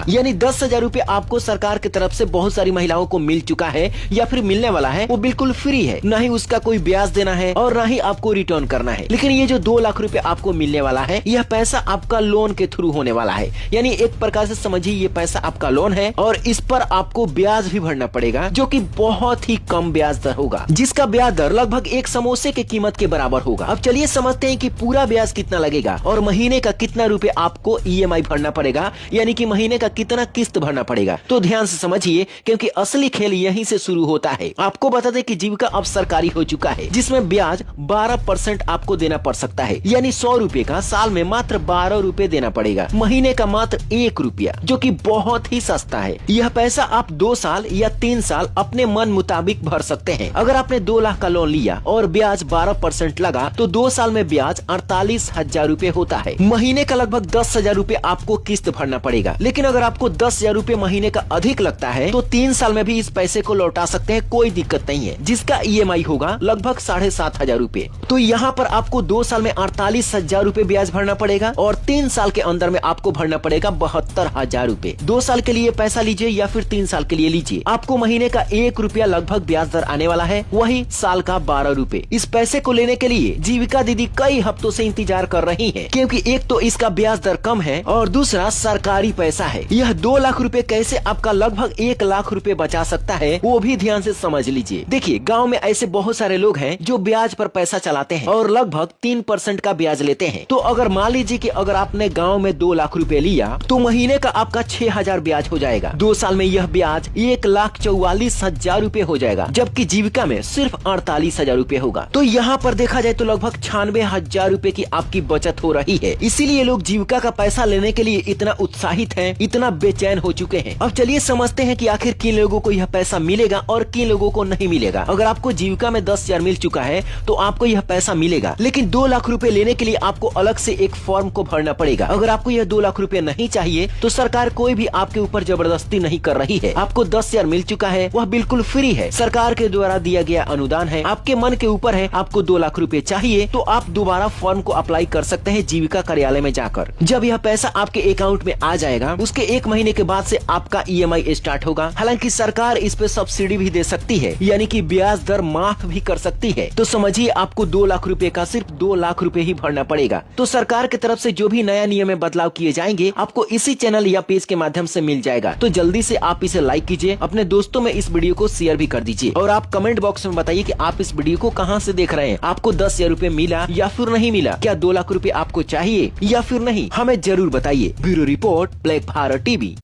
यानी 10,000 रूपए आपको सरकार की तरफ से बहुत सारी महिलाओं को मिल चुका है या फिर मिलने वाला है, वो बिल्कुल फ्री है। न ही उसका कोई ब्याज देना है और न ही आपको रिटर्न करना है। लेकिन ये जो 2 लाख रूपए आपको मिलने वाला है, यह पैसा आपका लोन के थ्रू होने वाला है। यानी एक प्रकार से समझिए ये पैसा आपका लोन है और इस पर आपको ब्याज भी भरना पड़ेगा, जो कि बहुत ही कम ब्याज दर होगा, जिसका ब्याज दर लगभग एक समोसे की कीमत के बराबर होगा। अब चलिए समझते हैं कि पूरा ब्याज कितना लगेगा और महीने का कितना रुपए आपको EMI भरना पड़ेगा, यानी कि महीने का कितना किस्त भरना पड़ेगा। तो ध्यान से समझिए, क्योंकि असली खेल यहीं से शुरू होता है। आपको बता दें कि जीविका अब सरकारी हो चुका है, जिसमें ब्याज 12% आपको देना पड़ सकता है। यानी 100 रूपए का साल में मात्र 12 रूपए देना पड़ेगा, महीने का मात्र 1 रुपया, जो कि बहुत ही सस्ता है। यह पैसा आप 2 साल या 3 साल अपने मन मुताबिक भर सकते हैं। अगर आपने 2 लाख का लोन लिया और ब्याज 12% लगा, तो 2 साल में ब्याज 48,000 रूपए होता है। महीने का लगभग 10,000 रूपए आपको किस्त भरना पड़ेगा। लेकिन अगर आपको 10,000 रूपए महीने का अधिक लगता है, तो 3 साल में भी इस पैसे को लौटा सकते हैं, कोई दिक्कत नहीं है, जिसका EMI होगा लगभग 7,500 रूपए। तो यहाँ पर आपको 2 साल में 48,000 रूपए ब्याज भरना पड़ेगा और 3 साल के अंदर में आपको भरना पड़ेगा 72,000 रूपए। 2 साल के लिए पैसा लीजिए या फिर 3 साल के लिए लीजिए, आपको महीने का 1 रुपया लगभग ब्याज दर आने वाला है, वही साल का 12 रूपए। इस पैसे को लेने के लिए जीविका दीदी कई हफ्तों से इंतजार कर रही है, क्योंकि एक तो इसका ब्याज दर कम है और दूसरा सरकारी पैसा है। यह 2 लाख रूपए कैसे आपका लगभग 1 लाख रूपए बचा सकता है, वो भी ध्यान से समझ लीजिए। देखिए, गांव में ऐसे बहुत सारे लोग हैं जो ब्याज पर पैसा चलाते हैं और लगभग 3% का ब्याज लेते हैं। तो अगर मान लीजिए कि अगर आपने गांव में 2 लाख रूपए लिया, तो महीने का आपका 6,000 ब्याज हो जाएगा। 2 साल में यह ब्याज 1,44,000 रूपए हो जाएगा, जबकि जीविका में सिर्फ 48,000 रूपए होगा। तो यहाँ पर देखा जाए तो लगभग 96,000 रूपए की आपकी बचत हो रही है। इसीलिए लोग जीविका का पैसा लेने के लिए इतना उत्साहित हैं, इतना बेचैन हो चुके हैं। अब चलिए समझते हैं कि आखिर किन लोगों को यह पैसा मिलेगा और किन लोगों को नहीं मिलेगा। अगर आपको जीविका में 10,000 मिल चुका है, तो आपको यह पैसा मिलेगा। लेकिन 2 लाख रूपए लेने के लिए आपको अलग से एक फॉर्म को भरना पड़ेगा। अगर आपको यह 2 लाख रूपए नहीं चाहिए, तो सरकार कोई भी आपके ऊपर जबरदस्ती नहीं कर रही है। आपको 10,000 मिल चुका है, वह बिल्कुल फ्री है, सरकार के द्वारा दिया गया अनुदान है। आपके मन के ऊपर है, आपको 2 लाख रूपए चाहिए तो आप दोबारा फॉर्म को अप्लाई कर सकते हैं जीविका कार्यालय में जाकर। जब यह पैसा आपके अकाउंट में आ जाएगा, उसके 1 महीने के बाद से आपका EMI स्टार्ट होगा। हालांकि सरकार इस पे सब्सिडी भी दे सकती है, यानी कि ब्याज दर माफ भी कर सकती है। तो समझिए, आपको 2 लाख रूपए का सिर्फ 2 लाख रूपए ही भरना पड़ेगा। तो सरकार की तरफ से जो भी नया नियम में बदलाव किए जाएंगे, आपको इसी चैनल या पेज के माध्यम से मिल जाएगा। तो जल्दी से आप इसे लाइक कीजिए, अपने दोस्तों में इस वीडियो को शेयर भी कर दीजिए और आप कमेंट बॉक्स में बताइए कि आप इस वीडियो को कहां से देख रहे हैं। आपको 10,000 रूपए मिला या फिर नहीं मिला? क्या 2 लाख रूपए आपको चाहिए या फिर नहीं? हमें जरूर बताइए। Bureau report, black Bharat TV.